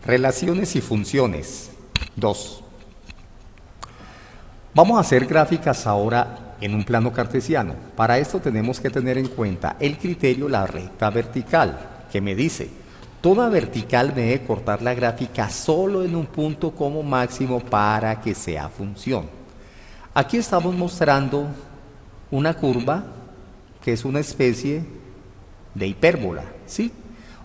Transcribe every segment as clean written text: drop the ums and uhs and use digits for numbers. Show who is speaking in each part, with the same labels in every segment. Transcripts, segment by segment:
Speaker 1: Relaciones y funciones. 2. Vamos a hacer gráficas ahora en un plano cartesiano. Para esto tenemos que tener en cuenta el criterio la recta vertical, que me dice, toda vertical me debe cortar la gráfica solo en un punto como máximo para que sea función. Aquí estamos mostrando una curva que es una especie de hipérbola, ¿sí?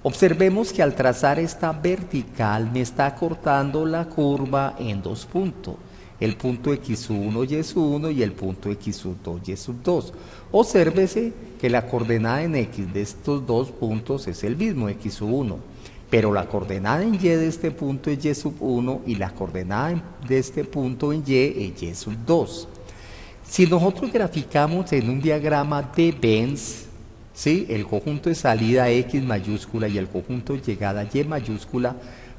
Speaker 1: Observemos que al trazar esta vertical me está cortando la curva en dos puntos, el punto x1, y1 y el punto x2, y2. Obsérvese que la coordenada en x de estos dos puntos es el mismo, x1, pero la coordenada en y de este punto es y1 y la coordenada de este punto en y es y2. Si nosotros graficamos en un diagrama de Venn, ¿sí?, el conjunto de salida X mayúscula y el conjunto de llegada Y mayúscula,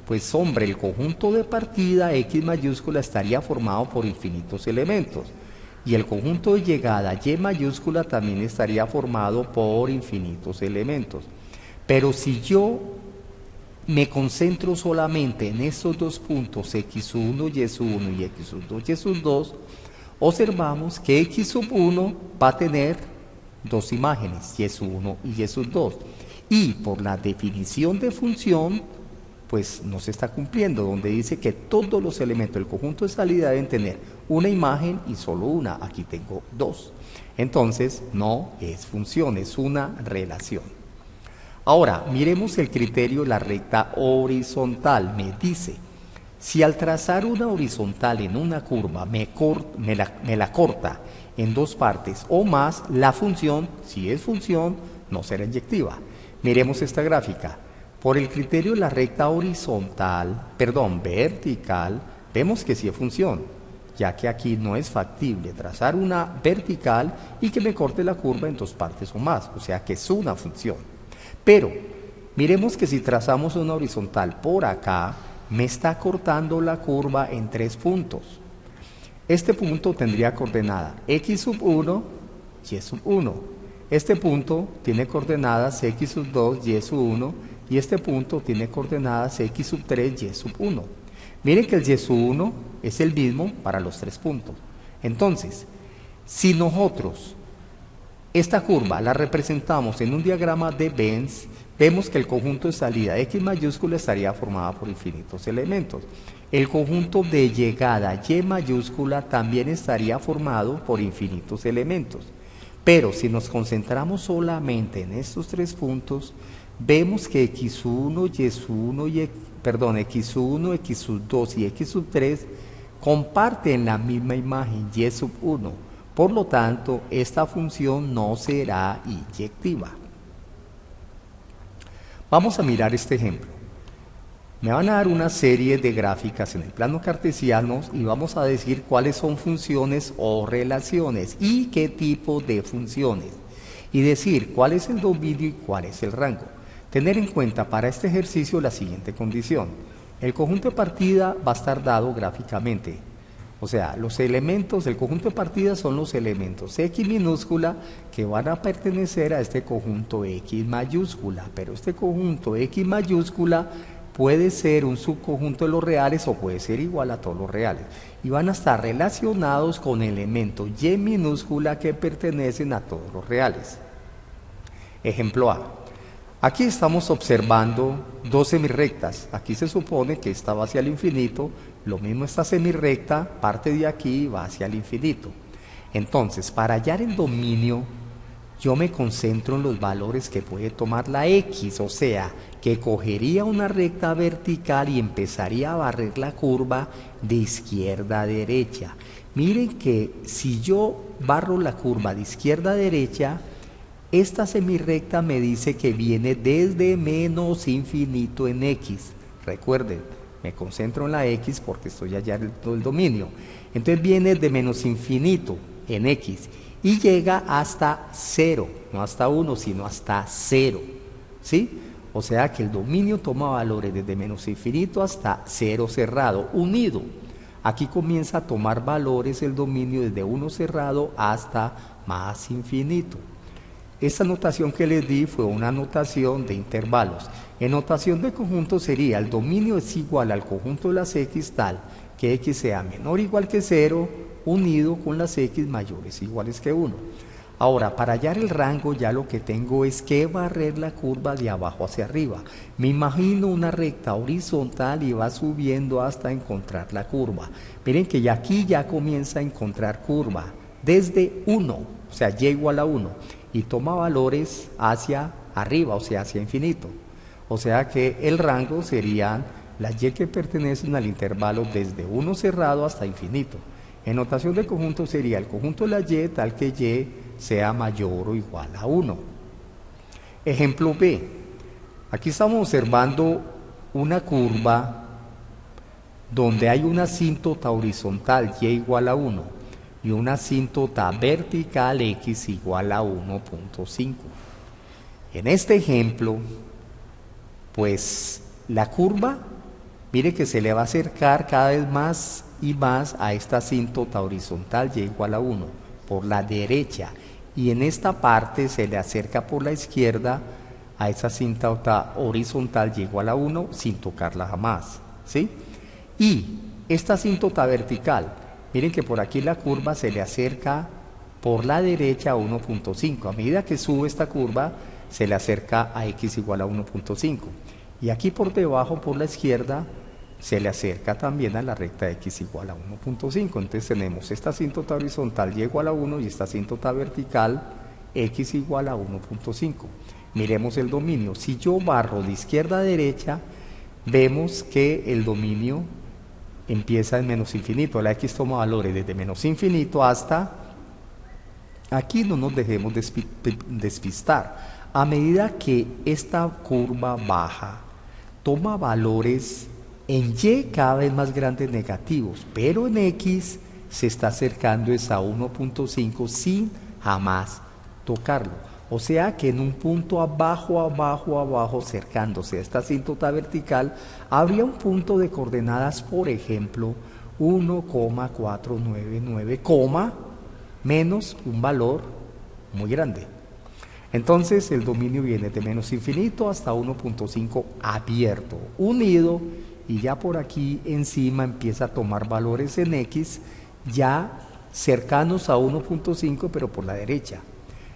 Speaker 1: pues hombre, el conjunto de partida X mayúscula estaría formado por infinitos elementos. Y el conjunto de llegada Y mayúscula también estaría formado por infinitos elementos. Pero si yo me concentro solamente en estos dos puntos, x1, y1 y x2, y2, observamos que x1 va a tener dos imágenes, y1 y y2, y por la definición de función pues no se está cumpliendo, donde dice que todos los elementos del conjunto de salida deben tener una imagen y solo una. Aquí tengo dos, entonces no es función, es una relación. Ahora miremos el criterio de la recta horizontal. Me dice, si al trazar una horizontal en una curva me la corta en dos partes o más, la función, si es función, no será inyectiva. Miremos esta gráfica. Por el criterio de la recta vertical, vemos que sí es función, ya que aquí no es factible trazar una vertical y que me corte la curva en dos partes o más, o sea que es una función. Pero miremos que si trazamos una horizontal por acá, me está cortando la curva en tres puntos. Este punto tendría coordenada x1, y1. Este punto tiene coordenadas x2, y1, y este punto tiene coordenadas x3, y1. Miren que el y1 es el mismo para los tres puntos. Entonces, si nosotros esta curva la representamos en un diagrama de Venn, vemos que el conjunto de salida X mayúscula estaría formado por infinitos elementos. El conjunto de llegada Y mayúscula también estaría formado por infinitos elementos. Pero si nos concentramos solamente en estos tres puntos, vemos que X1, X2 y X3 comparten la misma imagen Y1. Por lo tanto, esta función no será inyectiva. Vamos a mirar este ejemplo. Me van a dar una serie de gráficas en el plano cartesiano y vamos a decir cuáles son funciones o relaciones y qué tipo de funciones. Y decir cuál es el dominio y cuál es el rango. Tener en cuenta para este ejercicio la siguiente condición. El conjunto de partida va a estar dado gráficamente. O sea, los elementos del conjunto de partida son los elementos X minúscula que van a pertenecer a este conjunto X mayúscula, pero este conjunto X mayúscula puede ser un subconjunto de los reales o puede ser igual a todos los reales. Y van a estar relacionados con elementos Y minúscula que pertenecen a todos los reales. Ejemplo A. Aquí estamos observando dos semirrectas. Aquí se supone que esta va hacia el infinito, lo mismo esta semirrecta, parte de aquí va hacia el infinito. Entonces, para hallar el dominio, yo me concentro en los valores que puede tomar la X, o sea, que cogería una recta vertical y empezaría a barrer la curva de izquierda a derecha. Miren que si yo barro la curva de izquierda a derecha, esta semirrecta me dice que viene desde menos infinito en X. Recuerden, me concentro en la X porque estoy allá en todo el dominio. Entonces viene de menos infinito en X y llega hasta 0, no hasta 1, sino hasta 0. ¿Sí? O sea que el dominio toma valores desde menos infinito hasta 0 cerrado, unido. Aquí comienza a tomar valores el dominio desde 1 cerrado hasta más infinito. Esta notación que les di fue una notación de intervalos. En notación de conjunto sería el dominio es igual al conjunto de las x tal que x sea menor o igual que 0 unido con las x mayores o iguales que 1. Ahora, para hallar el rango ya lo que tengo es que barrer la curva de abajo hacia arriba. Me imagino una recta horizontal y va subiendo hasta encontrar la curva. Miren que ya aquí ya comienza a encontrar curva desde 1, o sea, y igual a 1, y toma valores hacia arriba, o sea, hacia infinito. O sea que el rango serían las y que pertenecen al intervalo desde 1 cerrado hasta infinito. En notación de conjunto sería el conjunto de la y tal que y sea mayor o igual a 1. Ejemplo B. Aquí estamos observando una curva donde hay una asíntota horizontal y igual a 1 y una asíntota vertical x igual a 1.5. En este ejemplo, pues la curva, mire que se le va a acercar cada vez más y más a esta asíntota horizontal y igual a 1 por la derecha, y en esta parte se le acerca por la izquierda a esa asíntota horizontal y igual a 1 sin tocarla jamás, ¿sí? Y esta asíntota vertical, miren que por aquí la curva se le acerca por la derecha a 1.5. A medida que sube esta curva, se le acerca a x igual a 1.5. Y aquí por debajo, por la izquierda, se le acerca también a la recta x igual a 1.5. Entonces tenemos esta asíntota horizontal y igual a 1 y esta asíntota vertical x igual a 1.5. Miremos el dominio. Si yo barro de izquierda a derecha, vemos que el dominio empieza en menos infinito. La x toma valores desde menos infinito hasta... Aquí no nos dejemos despistar. A medida que esta curva baja, toma valores en y cada vez más grandes negativos, pero en x se está acercando es a 1.5 sin jamás tocarlo. O sea que en un punto abajo, acercándose a esta asíntota vertical, habría un punto de coordenadas, por ejemplo, 1,499, menos un valor muy grande. Entonces el dominio viene de menos infinito hasta 1.5 abierto, unido, y ya por aquí encima empieza a tomar valores en x ya cercanos a 1.5 pero por la derecha.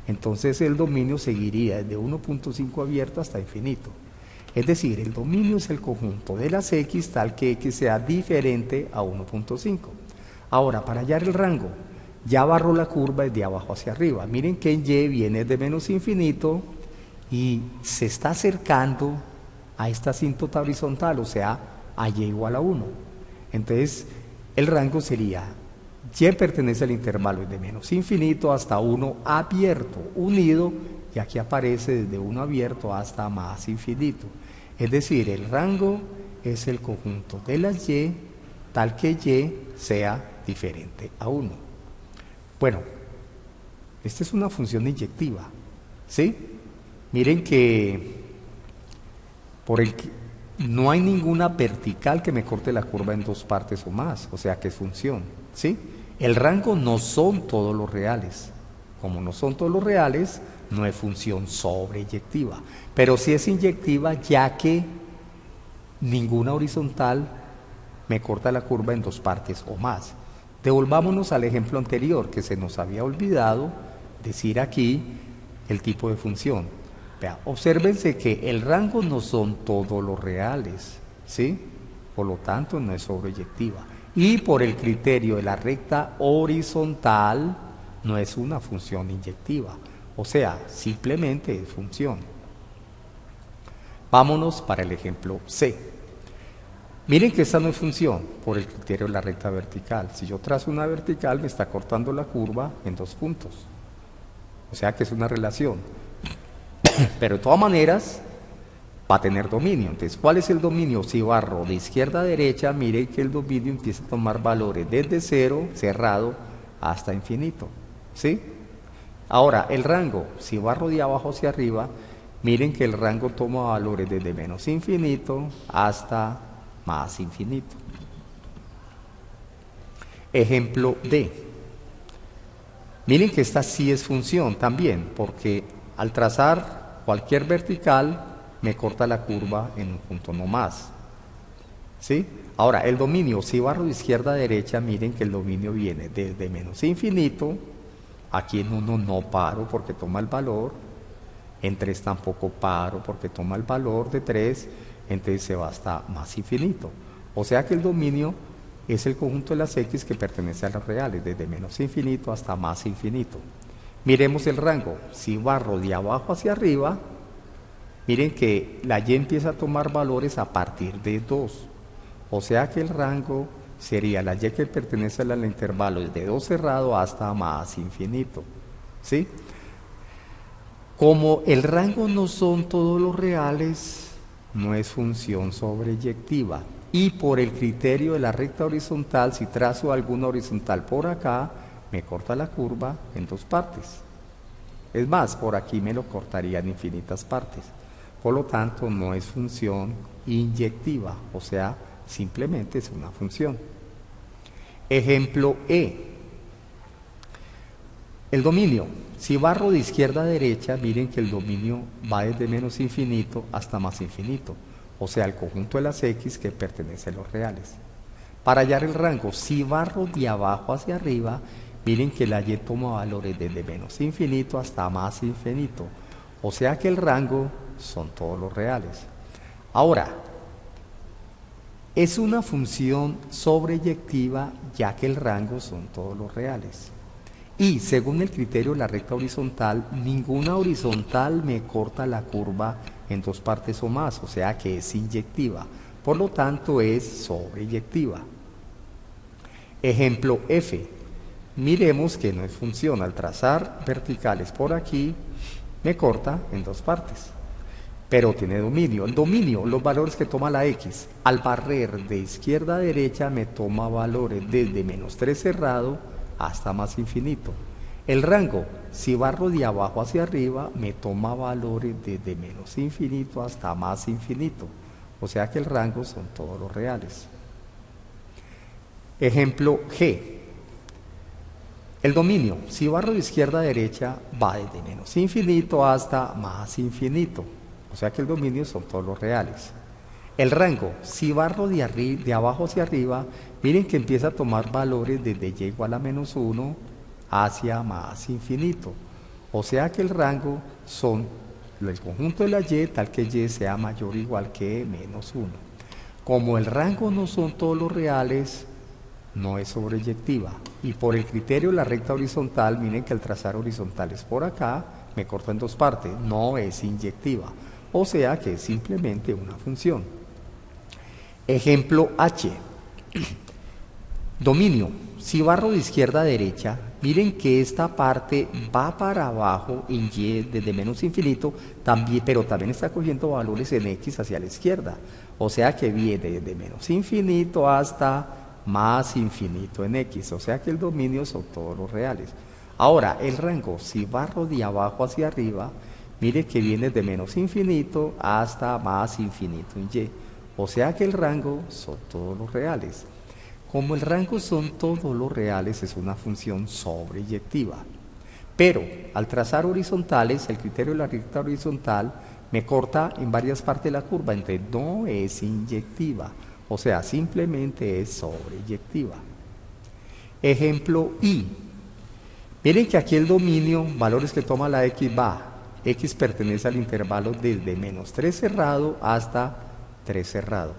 Speaker 1: Entonces el dominio seguiría desde 1.5 abierto hasta infinito. Es decir, el dominio es el conjunto de las x tal que x sea diferente a 1.5. Ahora, para hallar el rango, ya barro la curva desde abajo hacia arriba. Miren que en y viene de menos infinito y se está acercando a esta asíntota horizontal, o sea, a y igual a 1. Entonces, el rango sería y pertenece al intervalo desde menos infinito hasta 1 abierto, unido, y aquí aparece desde 1 abierto hasta más infinito. Es decir, el rango es el conjunto de las y tal que y sea diferente a 1. Bueno, esta es una función inyectiva, ¿sí? Miren que no hay ninguna vertical que me corte la curva en dos partes o más, o sea que es función, ¿sí? El rango no son todos los reales. Como no son todos los reales, no es función sobreyectiva, pero sí es inyectiva ya que ninguna horizontal me corta la curva en dos partes o más. Devolvámonos al ejemplo anterior, que se nos había olvidado decir aquí el tipo de función. Vea, obsérvense que el rango no son todos los reales, ¿sí? Por lo tanto, no es sobreyectiva. Y por el criterio de la recta horizontal, no es una función inyectiva. O sea, simplemente es función. Vámonos para el ejemplo C. Miren que esta no es función por el criterio de la recta vertical. Si yo trazo una vertical, me está cortando la curva en dos puntos. O sea que es una relación. Pero de todas maneras, va a tener dominio. Entonces, ¿cuál es el dominio? Si barro de izquierda a derecha, miren que el dominio empieza a tomar valores desde 0, cerrado, hasta infinito. ¿Sí? Ahora, el rango, si barro de abajo hacia arriba, miren que el rango toma valores desde menos infinito hasta más infinito. Ejemplo D. Miren que esta sí es función también, porque al trazar cualquier vertical, me corta la curva en un punto no más. ¿Sí? Ahora, el dominio, si barro de izquierda a derecha, miren que el dominio viene desde menos infinito, aquí en 1 no paro porque toma el valor, en 3 tampoco paro porque toma el valor de 3, entonces se va hasta más infinito. O sea que el dominio es el conjunto de las x que pertenece a las reales, desde menos infinito hasta más infinito. Miremos el rango, si barro de abajo hacia arriba, miren que la y empieza a tomar valores a partir de 2. O sea que el rango sería la y que pertenece al intervalo desde 2 cerrado hasta más infinito. ¿Sí? Como el rango no son todos los reales, no es función sobreyectiva. Y por el criterio de la recta horizontal, si trazo alguna horizontal por acá, me corta la curva en 2 partes. Es más, por aquí me lo cortaría en infinitas partes. Por lo tanto, no es función inyectiva, o sea, simplemente es una función. Ejemplo E. El dominio. Si barro de izquierda a derecha, miren que el dominio va desde menos infinito hasta más infinito, o sea, el conjunto de las x que pertenece a los reales. Para hallar el rango, si barro de abajo hacia arriba, miren que la y toma valores desde menos infinito hasta más infinito, o sea que el rango son todos los reales. Ahora, es una función sobreyectiva ya que el rango son todos los reales. Y según el criterio de la recta horizontal, ninguna horizontal me corta la curva en 2 partes o más, o sea que es inyectiva. Por lo tanto, es sobreyectiva. Ejemplo F. Miremos que no es función. Al trazar verticales por aquí, me corta en 2 partes. Pero tiene dominio. El dominio, los valores que toma la x. Al barrer de izquierda a derecha, me toma valores desde menos 3 cerrado hasta más infinito. El rango, si barro de abajo hacia arriba, me toma valores desde menos infinito hasta más infinito. O sea que el rango son todos los reales. Ejemplo G. El dominio, si barro de izquierda a derecha, va desde menos infinito hasta más infinito. O sea que el dominio son todos los reales. El rango, si barro de abajo hacia arriba, miren que empieza a tomar valores desde y igual a menos 1 hacia más infinito. O sea que el rango son el conjunto de la y tal que y sea mayor o igual que menos 1. Como el rango no son todos los reales, no es sobreyectiva. Y por el criterio de la recta horizontal, miren que al trazar horizontales por acá, me corto en 2 partes, no es inyectiva. O sea que es simplemente una función. Ejemplo H. Dominio. Si barro de izquierda a derecha, miren que esta parte va para abajo en y desde menos infinito, pero también está cogiendo valores en x hacia la izquierda. O sea que viene desde menos infinito hasta más infinito en x. O sea que el dominio son todos los reales. Ahora, el rango, si barro de abajo hacia arriba, mire que viene de menos infinito hasta más infinito en y. O sea que el rango son todos los reales. Como el rango son todos los reales, es una función sobreyectiva. Pero al trazar horizontales, el criterio de la recta horizontal me corta en varias partes la curva, entonces no es inyectiva. O sea, simplemente es sobreyectiva. Ejemplo I. Miren que aquí el dominio, valores que toma la x va. X pertenece al intervalo desde menos 3 cerrado hasta 3 cerrado.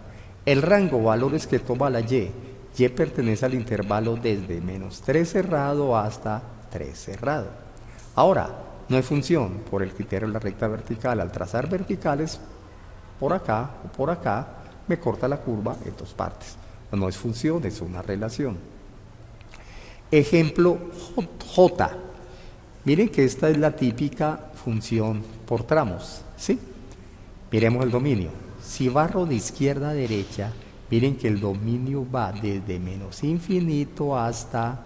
Speaker 1: El rango, valores que toma la y pertenece al intervalo desde menos 3 cerrado hasta 3 cerrado. Ahora, no hay función por el criterio de la recta vertical. Al trazar verticales por acá o por acá, me corta la curva en 2 partes. No es función, es una relación. Ejemplo J. Miren que esta es la típica función por tramos, ¿sí? Miremos el dominio. Si barro de izquierda a derecha, miren que el dominio va desde menos infinito hasta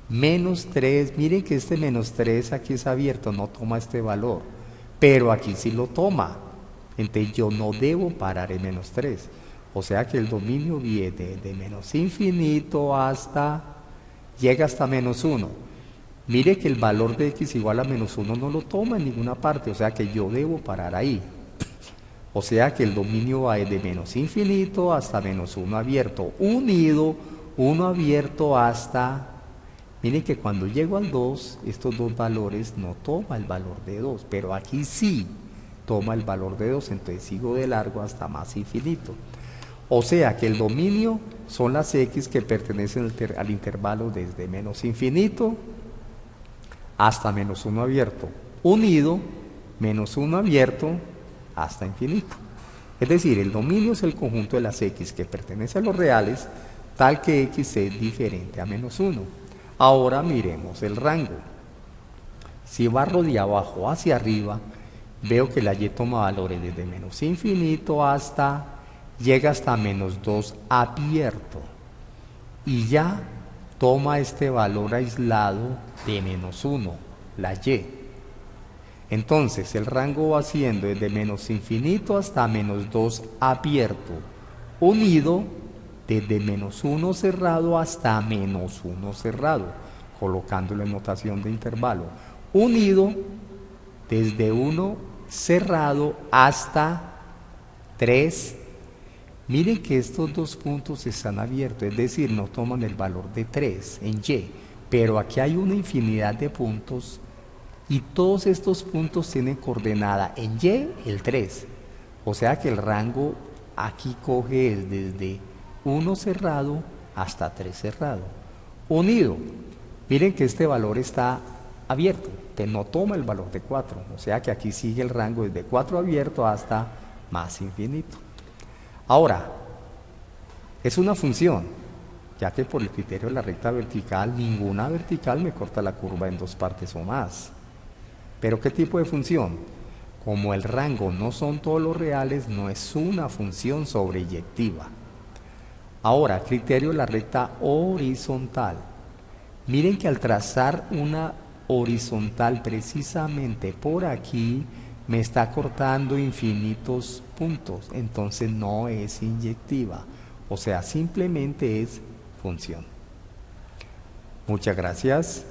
Speaker 1: menos 3. Miren que este menos 3 aquí es abierto, no toma este valor. Pero aquí sí lo toma. Entonces yo no debo parar en menos 3. O sea que el dominio viene de menos infinito hasta, llega hasta menos 1. Mire que el valor de x igual a menos 1 no lo toma en ninguna parte, o sea que yo debo parar ahí. O sea que el dominio va de menos infinito hasta menos 1 abierto, unido 1 abierto hasta... Miren que cuando llego al 2, estos dos valores no toma el valor de 2, pero aquí sí toma el valor de 2, entonces sigo de largo hasta más infinito. O sea que el dominio son las x que pertenecen al intervalo desde menos infinito hasta menos 1 abierto, unido menos 1 abierto hasta infinito. Es decir, el dominio es el conjunto de las x que pertenece a los reales, tal que x es diferente a menos 1. Ahora miremos el rango. Si barro de abajo hacia arriba, veo que la y toma valores desde menos infinito hasta, llega hasta menos 2 abierto. Y ya toma este valor aislado de menos 1, la y. Entonces el rango va siendo desde menos infinito hasta menos 2 abierto, unido desde menos 1 cerrado hasta menos 1 cerrado, colocándolo en notación de intervalo, unido desde 1 cerrado hasta 3. Miren que estos dos puntos están abiertos, es decir, no toman el valor de 3 en y, pero aquí hay una infinidad de puntos y todos estos puntos tienen coordenada en y el 3. O sea que el rango aquí coge desde 1 cerrado hasta 3 cerrado, unido. Miren que este valor está abierto, que no toma el valor de 4, o sea que aquí sigue el rango desde 4 abierto hasta más infinito. Ahora, es una función, ya que por el criterio de la recta vertical, ninguna vertical me corta la curva en 2 partes o más. ¿Pero qué tipo de función? Como el rango no son todos los reales, no es una función sobreyectiva. Ahora, criterio de la recta horizontal. Miren que al trazar una horizontal precisamente por aquí, me está cortando infinitos puntos, entonces no es inyectiva, o sea, simplemente es función. Muchas gracias.